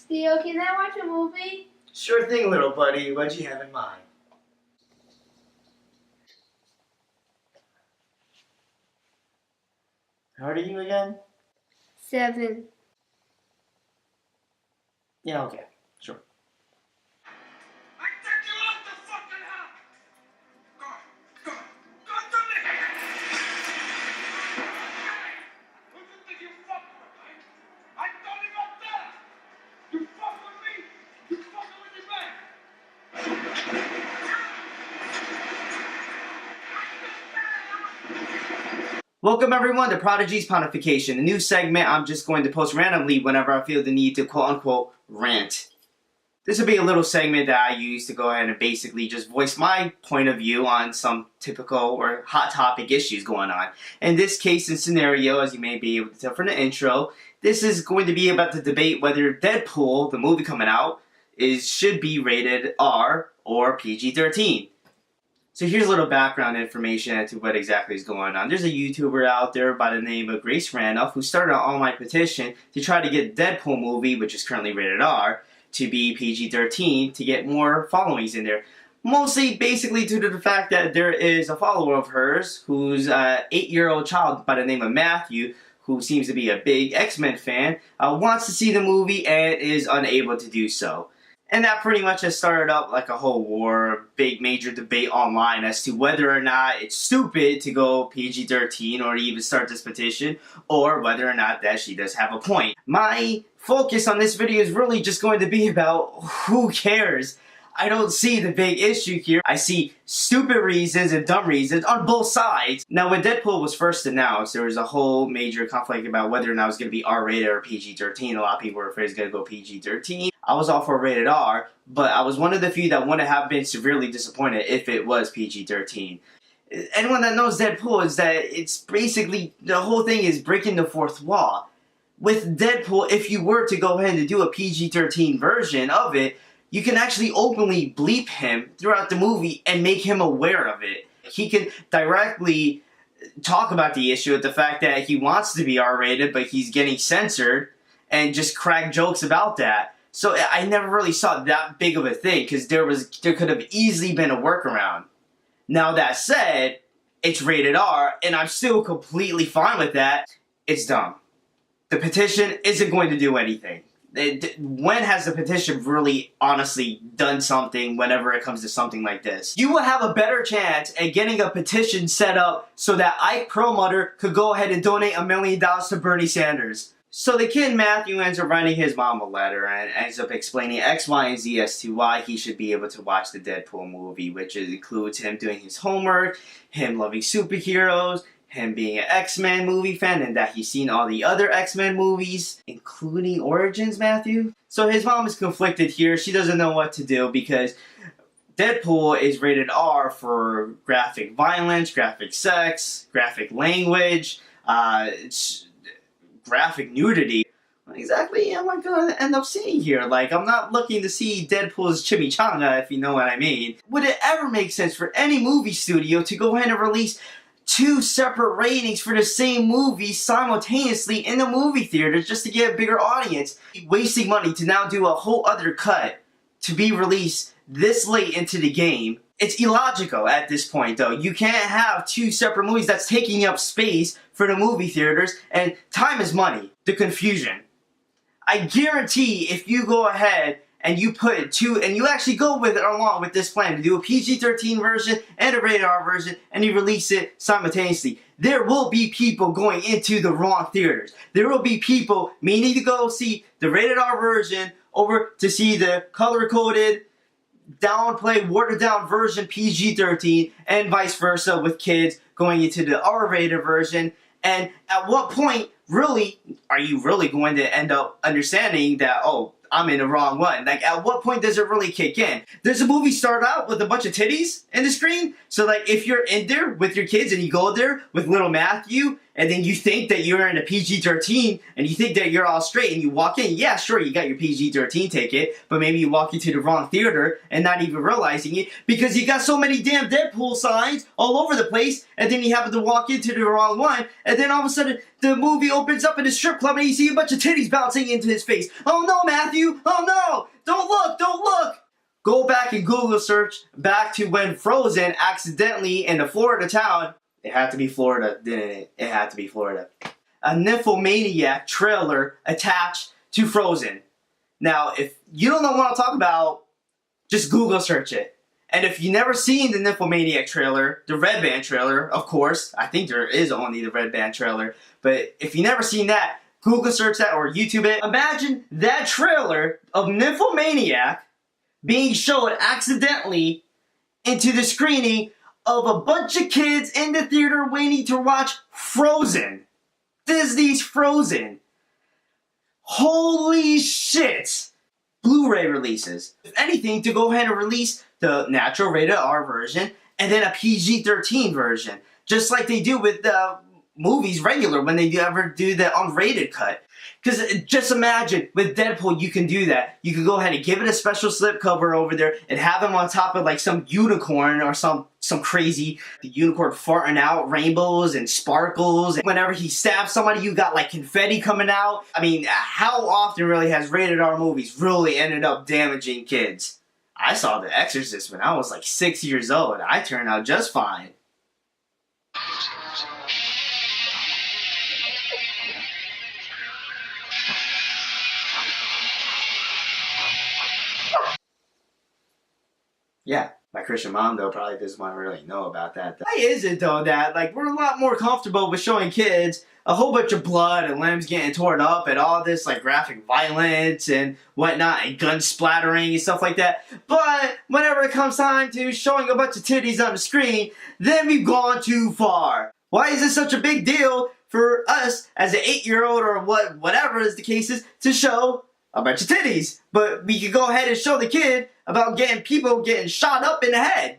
Theo, can I watch a movie? Sure thing, little buddy. What'd you have in mind? How old are you again? 7. Yeah, okay. Sure. I take you out the fucking house! Go to me! Who you think you fuck with, eh? I told him up there! You fuck with me, you fucking with his man! Welcome everyone to Prodigy's Pontification, a new segment I'm just going to post randomly whenever I feel the need to quote-unquote rant. This will be a little segment that I use to go ahead and basically just voice my point of view on some typical or hot topic issues going on. In this case and scenario, as you may be able to tell from the intro, this is going to be about the debate whether Deadpool, the movie coming out, should be rated R or PG-13. So here's a little background information as to what exactly is going on. There's a YouTuber out there by the name of Rant who started an online petition to try to get Deadpool movie, which is currently rated R, to be PG-13 to get more followings in there. Mostly basically due to the fact that there is a follower of hers who's an 8-year-old child by the name of Matthew, who seems to be a big X-Men fan, wants to see the movie and is unable to do so. And that pretty much has started up like a whole war, big major debate online as to whether or not it's stupid to go PG-13 or even start this petition, or whether or not that she does have a point. My focus on this video is really just going to be about who cares. I don't see the big issue here. I see stupid reasons and dumb reasons on both sides. Now, when Deadpool was first announced, there was a whole major conflict about whether or not it was going to be R-rated or PG-13. A lot of people were afraid it was going to go PG-13. I was all for rated R, but I was one of the few that wouldn't have been severely disappointed if it was PG-13. Anyone that knows Deadpool is that it's basically, the whole thing is breaking the fourth wall. With Deadpool, if you were to go ahead and do a PG-13 version of it, you can actually openly bleep him throughout the movie and make him aware of it. He can directly talk about the issue with the fact that he wants to be R-rated, but he's getting censored, and just crack jokes about that. So I never really saw that big of a thing, because there could have easily been a workaround. Now that said, it's rated R, and I'm still completely fine with that. It's dumb. The petition isn't going to do anything. When has the petition really honestly done something whenever it comes to something like this? You will have a better chance at getting a petition set up so that Ike Perlmutter could go ahead and donate $1 million to Bernie Sanders. So the kid Matthew ends up writing his mom a letter and ends up explaining X, Y, and Z as to why he should be able to watch the Deadpool movie, which includes him doing his homework, him loving superheroes, him being an X-Men movie fan, and that he's seen all the other X-Men movies, including Origins, Matthew. So his mom is conflicted here. She doesn't know what to do because Deadpool is rated R for graphic violence, graphic sex, graphic language, graphic nudity. What exactly am I going to end up seeing here? Like, I'm not looking to see Deadpool's chimichanga, if you know what I mean. Would it ever make sense for any movie studio to go ahead and release 2 separate ratings for the same movie simultaneously in the movie theaters just to get a bigger audience? Wasting money to now do a whole other cut to be released this late into the game. It's illogical at this point, though. You can't have 2 separate movies. That's taking up space for the movie theaters, and time is money. The confusion. I guarantee if you go ahead and you put 2, and you actually go with it along with this plan to do a PG-13 version and a rated R version, and you release it simultaneously, there will be people going into the wrong theaters. There will be people meaning to go see the rated R version over to see the color-coded, downplay, watered-down version PG-13, and vice versa with kids going into the R-rated version. And at what point, really, are you really going to end up understanding that, oh, I'm in the wrong one? Like, at what point does it really kick in? Does the movie start out with a bunch of titties in the screen? So, like, if you're in there with your kids and you go there with little Matthew and then you think that you're in a PG-13, and you think that you're all straight, and you walk in, yeah, sure, you got your PG-13 ticket, but maybe you walk into the wrong theater and not even realizing it, because you got so many damn Deadpool signs all over the place, and then you happen to walk into the wrong one, and then all of a sudden, the movie opens up in a strip club, and you see a bunch of titties bouncing into his face. Oh no, Matthew! Oh no! Don't look! Don't look! Go back and Google search back to when Frozen accidentally in the Florida town. It had to be Florida, didn't it? It had to be Florida. A nymphomaniac trailer attached to Frozen. Now, if you don't know what I'm talking about, just Google search it. And if you've never seen the nymphomaniac trailer, the Red Band trailer, of course, I think there is only the Red Band trailer, but if you've never seen that, Google search that or YouTube it. Imagine that trailer of Nymphomaniac being shown accidentally into the screening of a bunch of kids in the theater waiting to watch Frozen. Disney's Frozen. Holy shit! Blu-ray releases. If anything, to go ahead and release the natural rated R version and then a PG-13 version. Just like they do with the movies regular when they ever do the unrated cut. Because just imagine, with Deadpool, you can do that. You can go ahead and give it a special slipcover over there and have him on top of like some unicorn or some crazy unicorn farting out rainbows and sparkles. And whenever he stabs somebody, you got like confetti coming out. I mean, how often really has rated R movies really ended up damaging kids? I saw The Exorcist when I was like 6 years old. I turned out just fine. Yeah, my Christian mom, though, probably doesn't want to really know about that. Why is it, though, that, like, we're a lot more comfortable with showing kids a whole bunch of blood and limbs getting torn up and all this, like, graphic violence and whatnot and gun splattering and stuff like that. But whenever it comes time to showing a bunch of titties on the screen, then we've gone too far. Why is this such a big deal for us as an 8-year-old or whatever is the case is to show a bunch of titties? But we could go ahead and show the kid about people getting shot up in the head.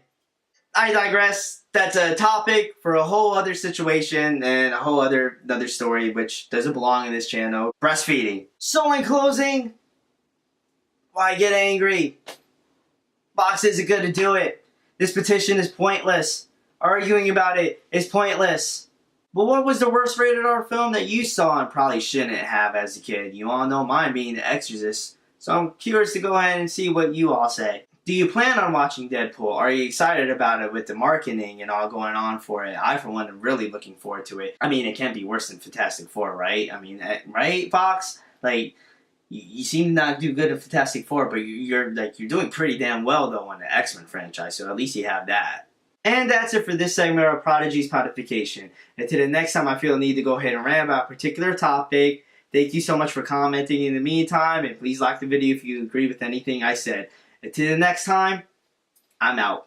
I digress. That's a topic for a whole other situation and a whole another story which doesn't belong in this channel. Breastfeeding. So in closing, why get angry? Fox isn't gonna do it. This petition is pointless. Arguing about it is pointless. But what was the worst rated R film that you saw and probably shouldn't have as a kid? You all know mine being The Exorcist. So I'm curious to go ahead and see what you all say. Do you plan on watching Deadpool? Are you excited about it with the marketing and all going on for it? I, for one, am really looking forward to it. I mean, it can't be worse than Fantastic Four, right? I mean, right, Fox? Like, you seem to not do good at Fantastic Four, but you're doing pretty damn well, though, on the X-Men franchise, so at least you have that. And that's it for this segment of Prodigy's Pontification. Until the next time I feel the need to go ahead and rant about a particular topic, thank you so much for commenting in the meantime, and please like the video if you agree with anything I said. Until the next time, I'm out.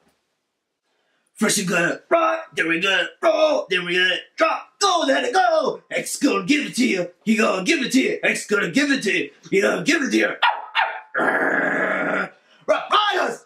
First you're gonna rock, then we're gonna roll, then we're gonna drop, go, let it go! X gonna give it to you, he gonna give it to you, X gonna give it to you, he gonna give it to you. Right, us!